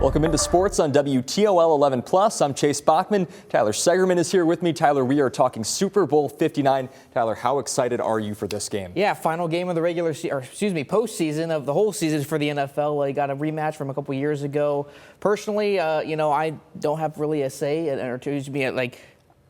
Welcome into sports on WTOL 11 Plus. I'm Chase Bachman. Tyler Segerman is here with me. Tyler, we are talking Super Bowl 59. Tyler, how excited are you for this game? Yeah, final game of the postseason of the whole season for the NFL. I got a rematch from a couple years ago. Personally, I don't have really a say or to be like.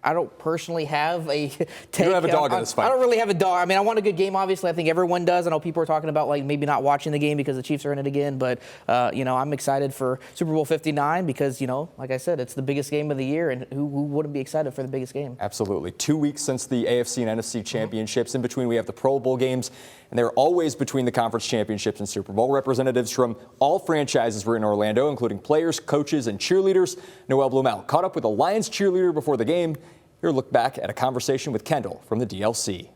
I don't personally have a take. You don't have a dog in this fight. I don't really have a dog. I mean, I want a good game, obviously. I think everyone does. I know people are talking about like maybe not watching the game because the Chiefs are in it again. But, I'm excited for Super Bowl 59 because, like I said, it's the biggest game of the year. And who wouldn't be excited for the biggest game? Absolutely. 2 weeks since the AFC and NFC championships. In between, we have the Pro Bowl games. And they're always between the conference championships and Super Bowl. Representatives from all franchises were in Orlando, including players, coaches, and cheerleaders. Noelle Blumel caught up with a Lions cheerleader before the game. Here, look back at a conversation with Kendall from the DLC.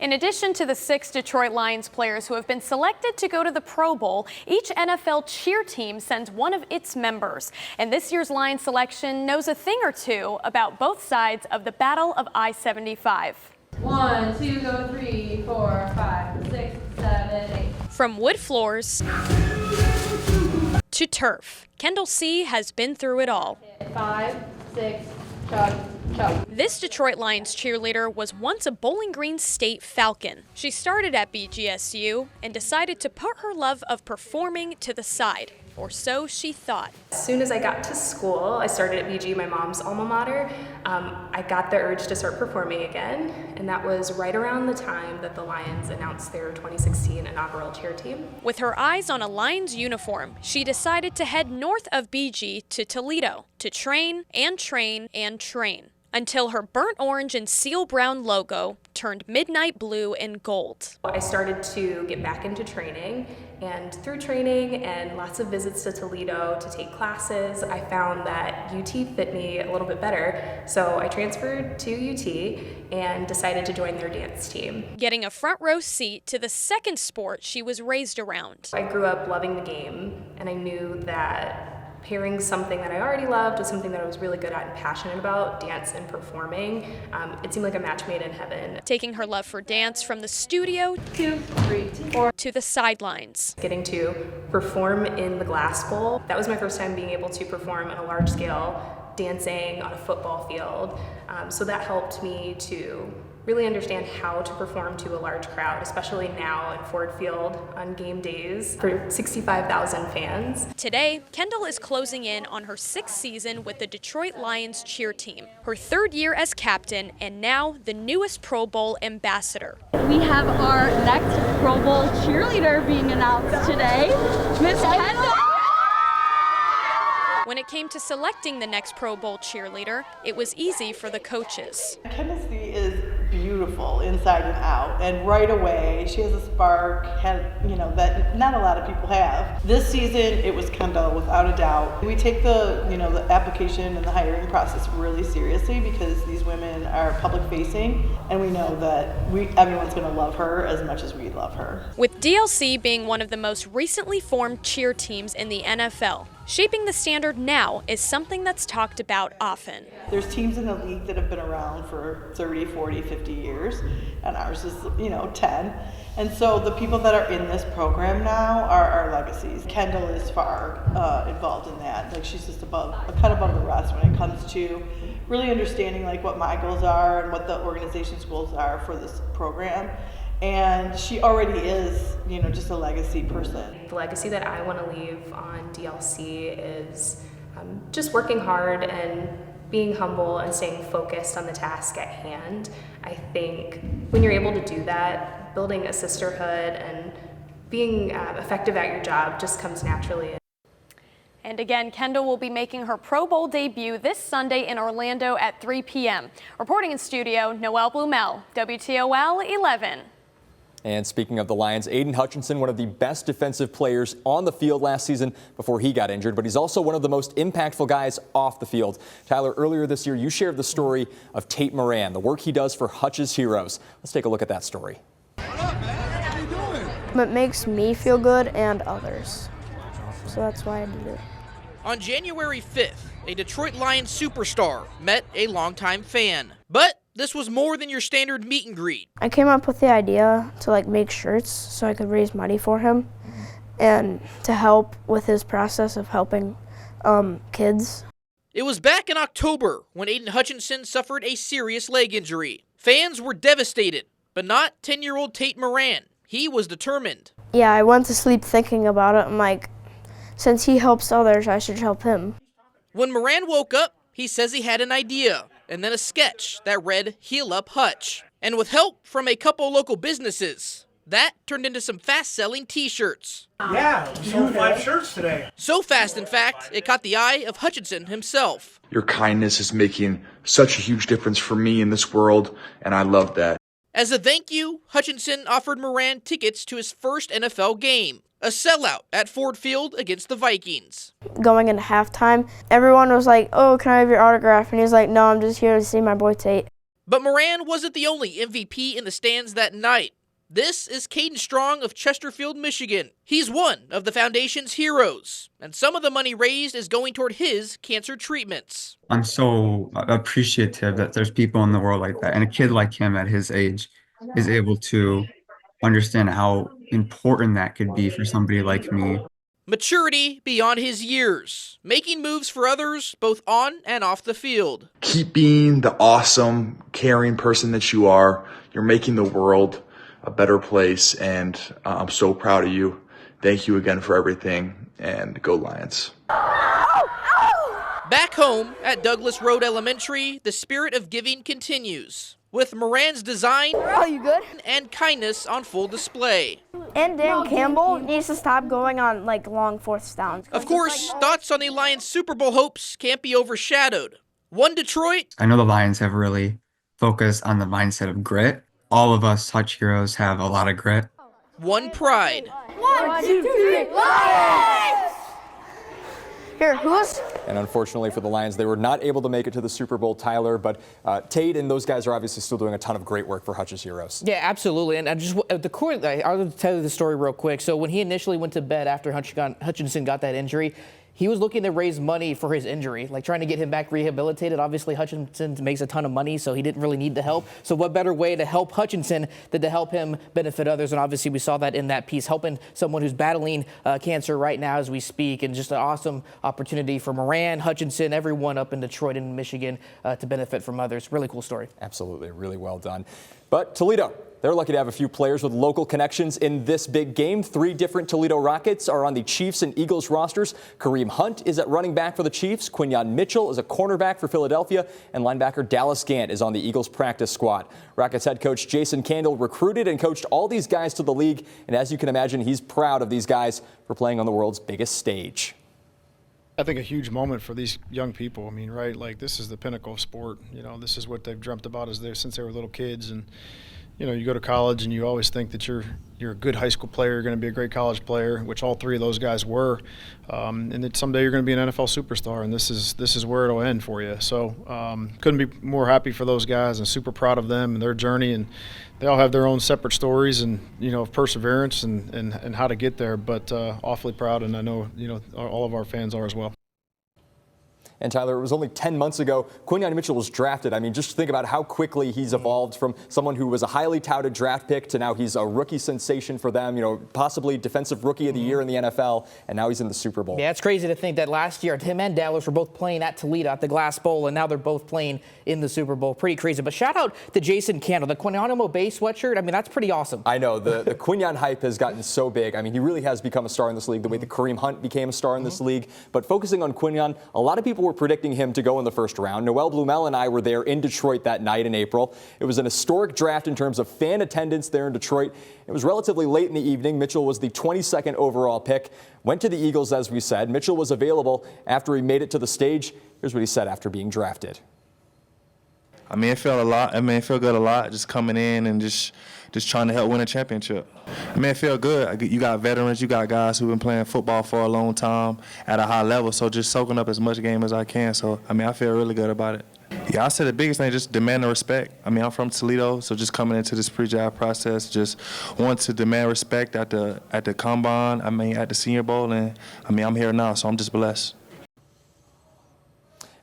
In addition to the 6 Detroit Lions players who have been selected to go to the Pro Bowl, each NFL cheer team sends one of its members. And this year's Lions selection knows a thing or two about both sides of the Battle of I-75. 1, 2, go 3, 4, 5, 6, 7, 8. From wood floors to turf, Kendall C. has been through it all. 5, 6, chug, chug. This Detroit Lions cheerleader was once a Bowling Green State Falcon. She started at BGSU and decided to put her love of performing to the side, or so she thought. As soon as I got to school, I started at BG, my mom's alma mater. I got the urge to start performing again, and that was right around the time that the Lions announced their 2016 inaugural cheer team. With her eyes on a Lions uniform, she decided to head north of BG to Toledo to train and train and train until her burnt orange and seal brown logo turned midnight blue and gold. I started to get back into training, and through training and lots of visits to Toledo to take classes, I found that UT fit me a little bit better. So I transferred to UT and decided to join their dance team. Getting a front row seat to the second sport she was raised around. I grew up loving the game, and I knew that pairing something that I already loved with something that I was really good at and passionate about, dance and performing, it seemed like a match made in heaven. Taking her love for dance from the studio 2, 3, 4. to the sidelines. Getting to perform in the Glass Bowl, that was my first time being able to perform on a large scale, dancing on a football field. So that helped me to really understand how to perform to a large crowd, especially now at Ford Field on game days for 65,000 fans. Today, Kendall is closing in on her 6th season with the Detroit Lions cheer team, her 3rd year as captain, and now the newest Pro Bowl ambassador. We have our next Pro Bowl cheerleader being announced today, Miss Kendall. When it came to selecting the next Pro Bowl cheerleader, it was easy for the coaches. Kendall C. is beautiful inside and out, and right away she has a spark that not a lot of people have. This season it was Kendall without a doubt. We take the the application and the hiring process really seriously because these women are public facing, and we know that everyone's going to love her as much as we love her. With DLC being one of the most recently formed cheer teams in the NFL, shaping the standard now is something that's talked about often. There's teams in the league that have been around for 30, 40, 50 years, and ours is 10. And so the people that are in this program now are our legacies. Kendall is far involved in that. Like, she's just a cut above the rest when it comes to really understanding what my goals are and what the organization's goals are for this program. And she already is, just a legacy person. The legacy that I want to leave on DLC is just working hard and being humble and staying focused on the task at hand. I think when you're able to do that, building a sisterhood and being effective at your job just comes naturally. And again, Kendall will be making her Pro Bowl debut this Sunday in Orlando at 3 p.m. Reporting in studio, Noelle Blumel, WTOL 11. And speaking of the Lions, Aiden Hutchinson, one of the best defensive players on the field last season before he got injured, but he's also one of the most impactful guys off the field. Tyler, earlier this year, you shared the story of Tate Moran, the work he does for Hutch's Heroes. Let's take a look at that story. What up, man? How you doing? It makes me feel good and others. So that's why I did it. On January 5th, a Detroit Lions superstar met a longtime fan. But this was more than your standard meet and greet. I came up with the idea to make shirts so I could raise money for him and to help with his process of helping Kids. It was back in October when Aiden Hutchinson suffered a serious leg injury. Fans were devastated, but not 10-year-old Tate Moran. He was determined. Yeah, I went to sleep thinking about it. I'm like, since he helps others, I should help him. When Moran woke up, he says he had an idea and then a sketch that read, "Heal Up Hutch." And with help from a couple local businesses, that turned into some fast-selling t-shirts. Yeah, we sold 5 shirts today. So fast, in fact, it caught the eye of Hutchinson himself. Your kindness is making such a huge difference for me in this world, and I love that. As a thank you, Hutchinson offered Moran tickets to his first NFL game, a sellout at Ford Field against the Vikings. Going into halftime, everyone was like, "Oh, can I have your autograph?" And he's like, "No, I'm just here to see my boy Tate." But Moran wasn't the only MVP in the stands that night. This is Caden Strong of Chesterfield, Michigan. He's one of the foundation's heroes, and some of the money raised is going toward his cancer treatments. I'm so appreciative that there's people in the world like that, and a kid like him at his age is able to understand how important that could be for somebody like me. Maturity beyond his years, making moves for others both on and off the field. Keep being the awesome, caring person that you are. You're making the world a better place, and I'm so proud of you. Thank you again for everything, and go Lions. Back home at Douglas Road Elementary, the spirit of giving continues, with Moran's design and kindness on full display. And Dan Campbell needs to stop going on like long 4th downs. Of course, thoughts on the Lions Super Bowl hopes can't be overshadowed. One Detroit. I know the Lions have really focused on the mindset of grit. All of us Hutch heroes have a lot of grit. One pride. 1, 2, 3, Lions! Here, who's? And unfortunately for the Lions, they were not able to make it to the Super Bowl, Tyler, but Tate and those guys are obviously still doing a ton of great work for Hutch's heroes. Yeah, absolutely. And I just I'll tell you the story real quick. So when he initially went to bed after Hutchinson got that injury, he was looking to raise money for his injury, like trying to get him back rehabilitated. Obviously, Hutchinson makes a ton of money, so he didn't really need the help. So what better way to help Hutchinson than to help him benefit others? And obviously, we saw that in that piece, helping someone who's battling cancer right now as we speak. And just an awesome opportunity for Moran, Hutchinson, everyone up in Detroit and Michigan to benefit from others. Really cool story. Absolutely. Really well done. But Toledo, they're lucky to have a few players with local connections in this big game. 3 different Toledo Rockets are on the Chiefs and Eagles rosters. Kareem Hunt is at running back for the Chiefs. Quinyon Mitchell is a cornerback for Philadelphia. And linebacker Dallas Gant is on the Eagles practice squad. Rockets head coach Jason Candle recruited and coached all these guys to the league. And as you can imagine, he's proud of these guys for playing on the world's biggest stage. I think a huge moment for these young people. I mean, right, like this is the pinnacle of sport. You know, this is what they've dreamt about since they were little kids. And you know, you go to college and you always think that you're a good high school player, you're going to be a great college player, which all 3 of those guys were, and that someday you're going to be an NFL superstar, and this is where it'll end for you. So couldn't be more happy for those guys and super proud of them and their journey, and they all have their own separate stories and of perseverance and how to get there, but awfully proud, and I know all of our fans are as well. And Tyler, it was only 10 months ago Quinyon Mitchell was drafted. I mean, just think about how quickly he's evolved from someone who was a highly touted draft pick to now he's a rookie sensation for them, possibly defensive rookie of the year in the NFL, and now he's in the Super Bowl. Yeah, it's crazy to think that last year him and Dallas were both playing at Toledo at the Glass Bowl, and now they're both playing in the Super Bowl. Pretty crazy. But shout out to Jason Candle, the Quinyon Bay sweatshirt. I mean, that's pretty awesome. I know. The Quinyon hype has gotten so big. I mean, he really has become a star in this league, the way that Kareem Hunt became a star in this league. But focusing on Quinyon, a lot of people were predicting him to go in the first round. Noel Blumel and I were there in Detroit that night in April. It was an historic draft in terms of fan attendance there in Detroit. It was relatively late in the evening. Mitchell was the 22nd overall pick. Went to the Eagles, as we said. Mitchell was available after he made it to the stage. Here's what he said after being drafted. I mean, it felt a lot. I mean, it felt good a lot just coming in and just trying to help win a championship. I mean, it felt good. You got veterans, you got guys who've been playing football for a long time at a high level, so just soaking up as much game as I can. So, I mean, I feel really good about it. Yeah, I said the biggest thing, just demand the respect. I mean, I'm from Toledo, so just coming into this pre-draft process, just want to demand respect at the combine, I mean, at the Senior Bowl, and I mean, I'm here now, so I'm just blessed.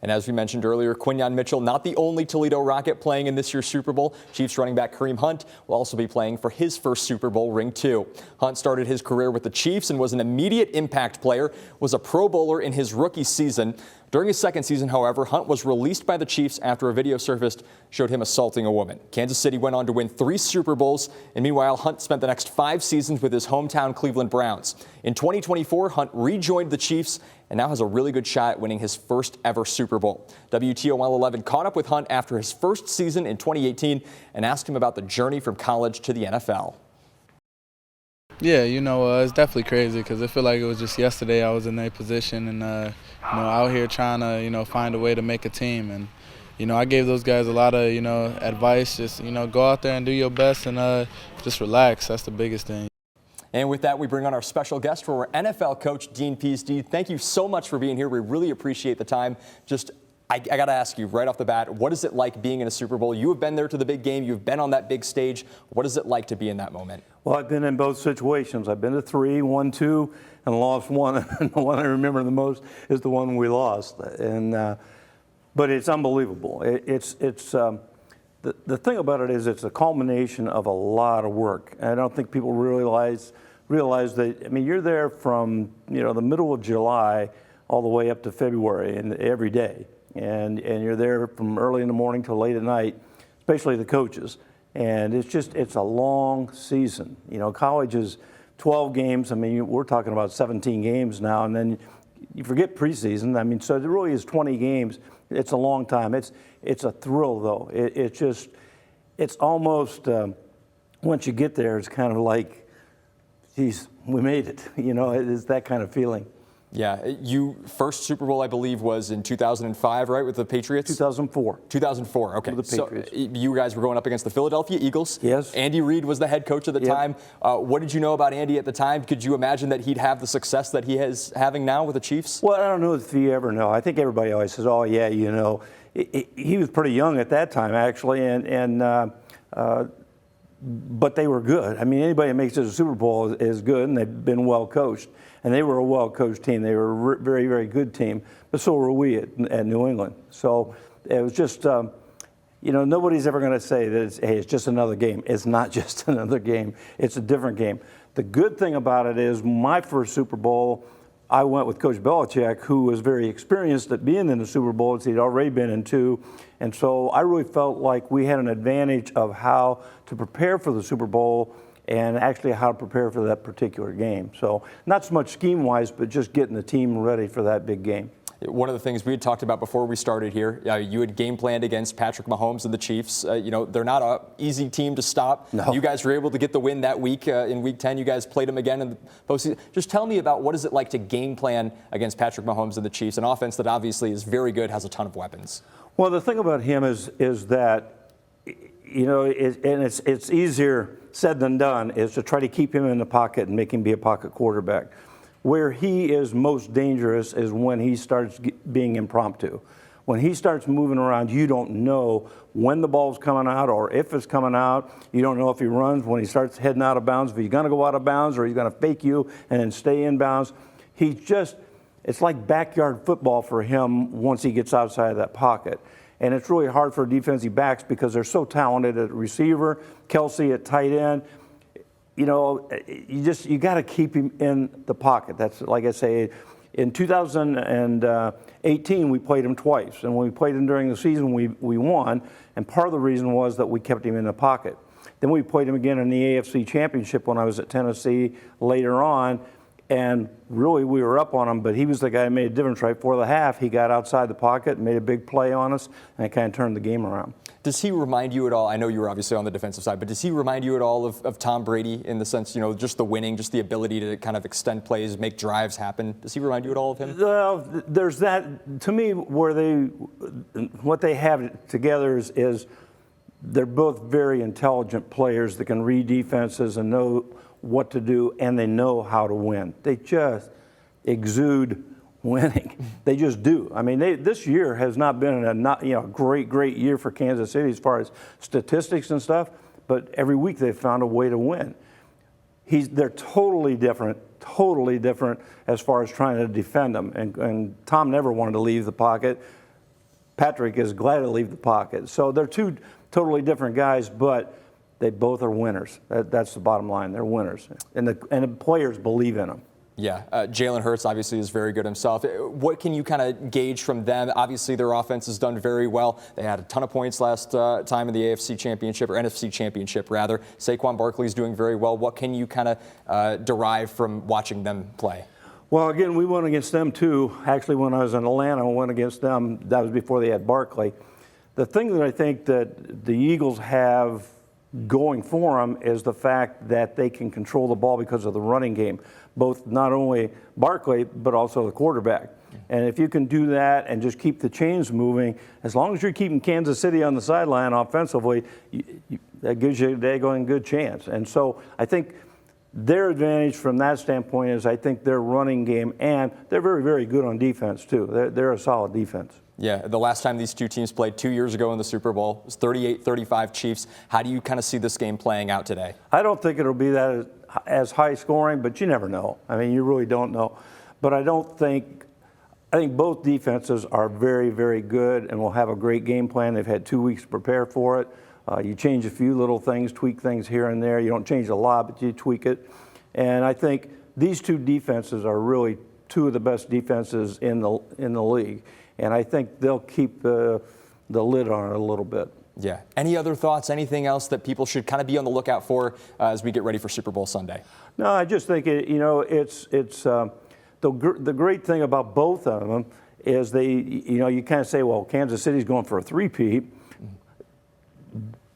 And as we mentioned earlier, Quinyon Mitchell, not the only Toledo Rocket playing in this year's Super Bowl. Chiefs running back Kareem Hunt will also be playing for his first Super Bowl ring too. Hunt started his career with the Chiefs and was an immediate impact player, was a Pro Bowler in his rookie season. During his second season, however, Hunt was released by the Chiefs after a video surfaced showed him assaulting a woman. Kansas City went on to win 3 Super Bowls, and meanwhile, Hunt spent the next 5 seasons with his hometown Cleveland Browns. In 2024, Hunt rejoined the Chiefs and now has a really good shot at winning his first ever Super Bowl. WTOL 11 caught up with Hunt after his first season in 2018 and asked him about the journey from college to the NFL. Yeah, it's definitely crazy because I feel like it was just yesterday I was in a position and, out here trying to, find a way to make a team. And, I gave those guys a lot of, advice. Just, go out there and do your best and just relax. That's the biggest thing. And with that, we bring on our special guest, former NFL coach Dean Pease. Dean, thank you so much for being here. We really appreciate the time. I got to ask you right off the bat, what is it like being in a Super Bowl? You have been there to the big game. You've been on that big stage. What is it like to be in that moment? Well, I've been in both situations. I've been to 3, won 2, and lost 1. And the one I remember the most is the one we lost. And but it's unbelievable. The thing about it is it's a culmination of a lot of work. And I don't think people realize that. I mean, you're there from the middle of July all the way up to February, and every day. And you're there from early in the morning till late at night, especially the coaches. And it's a long season. College is 12 games. I mean, we're talking about 17 games now, and then you forget preseason. I mean, so it really is 20 games. It's a long time. It's a thrill, though. It's almost, once you get there, it's kind of like, geez, we made it. It's that kind of feeling. Yeah, first Super Bowl, I believe, was in 2005, right, with the Patriots? 2004. 2004, okay. With the Patriots. So you guys were going up against the Philadelphia Eagles. Yes. Andy Reid was the head coach at the time. What did you know about Andy at the time? Could you imagine that he'd have the success that he is having now with the Chiefs? Well, I don't know if you ever know. I think everybody always says, oh, yeah, he was pretty young at that time, actually, but they were good. I mean, anybody that makes it to the Super Bowl is good, and they've been well coached. And they were a well-coached team. They were a very, very good team. But so were we at New England. So it was just, nobody's ever going to say that it's just another game. It's not just another game. It's a different game. The good thing about it is my first Super Bowl, I went with Coach Belichick, who was very experienced at being in the Super Bowls. He'd already been in 2. And so I really felt like we had an advantage of how to prepare for the Super Bowl and actually how to prepare for that particular game. So not so much scheme-wise, but just getting the team ready for that big game. One of the things we had talked about before we started here, you had game planned against Patrick Mahomes and the Chiefs. They're not an easy team to stop. No. You guys were able to get the win that week in Week 10. You guys played them again in the postseason. Just tell me about what is it like to game plan against Patrick Mahomes and the Chiefs, an offense that obviously is very good, has a ton of weapons. Well, the thing about him is that, it's easier said than done, is to try to keep him in the pocket and make him be a pocket quarterback. Where he is most dangerous is when he starts being impromptu. When he starts moving around, you don't know when the ball's coming out or if it's coming out. You don't know if he runs, when he starts heading out of bounds, if he's going to go out of bounds or he's going to fake you and then stay in bounds. It's like backyard football for him once he gets outside of that pocket. And it's really hard for defensive backs because they're so talented at receiver, Kelsey at tight end. You got to keep him in the pocket. That's, like I say, in 2018 we played him twice, and when we played him during the season we won, and part of the reason was that we kept him in the pocket. Then we played him again in the AFC Championship when I was at Tennessee later on, and really we were up on him, but he was the guy who made a difference right before the half. He got outside the pocket and made a big play on us, and it kind of turned the game around. Does he remind you at all, I know you were obviously on the defensive side, but does he remind you at all of Tom Brady in the sense, just the winning, just the ability to kind of extend plays, make drives happen? Does he remind you at all of him? Well, there's that, to me, what they have together is they're both very intelligent players that can read defenses and know what to do, and they know how to win. They just exude winning. They just do. I mean, this year has not been a great year for Kansas City as far as statistics and stuff, but every week they've found a way to win. They're totally different as far as trying to defend them. And Tom never wanted to leave the pocket. Patrick is glad to leave the pocket. So they're two totally different guys, but they both are winners. That's the bottom line. They're winners. And the players believe in them. Yeah, Jalen Hurts obviously is very good himself. What can you kind of gauge from them? Obviously, their offense has done very well. They had a ton of points last time in the AFC Championship, or NFC Championship, rather. Saquon Barkley is doing very well. What can you kind of derive from watching them play? Well, again, we went against them too. Actually, when I was in Atlanta, I went against them. That was before they had Barkley. The thing that I think that the Eagles have going for them is the fact that they can control the ball because of the running game, both not only Barkley, but also the quarterback. And if you can do that and just keep the chains moving, as long as you're keeping Kansas City on the sideline offensively, that gives you a daggone good chance. And so I think their advantage from that standpoint is I think their running game, and they're very, very good on defense too. They're a solid defense. Yeah, the last time these two teams played 2 years ago in the Super Bowl was 38-35 Chiefs. How do you kind of see this game playing out today? I don't think it'll be that as high scoring, but you never know. I mean, you really don't know. But I think both defenses are very, very good and will have a great game plan. They've had 2 weeks to prepare for it. You change a few little things, tweak things here and there. You don't change a lot, but you tweak it. And I think these two defenses are really two of the best defenses in the league. And I think they'll keep the lid on it a little bit. Yeah. Any other thoughts? Anything else that people should kind of be on the lookout for as we get ready for Super Bowl Sunday? No, I just think it's the great thing about both of them is you kind of say, well, Kansas City's going for a three-peat,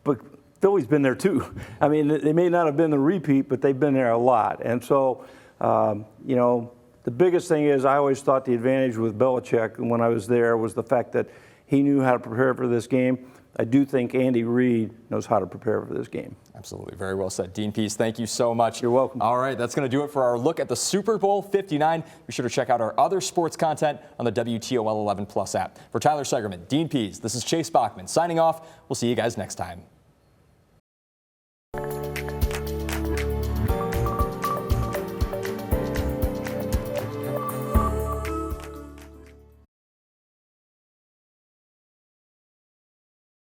but Philly's been there too. I mean, they may not have been the repeat, but they've been there a lot. And so, the biggest thing is I always thought the advantage with Belichick when I was there was the fact that he knew how to prepare for this game. I do think Andy Reid knows how to prepare for this game. Absolutely. Very well said. Dean Pease, thank you so much. You're welcome. All right, that's going to do it for our look at the Super Bowl 59. Be sure to check out our other sports content on the WTOL 11 Plus app. For Tyler Segerman, Dean Pease, this is Chase Bachman signing off. We'll see you guys next time.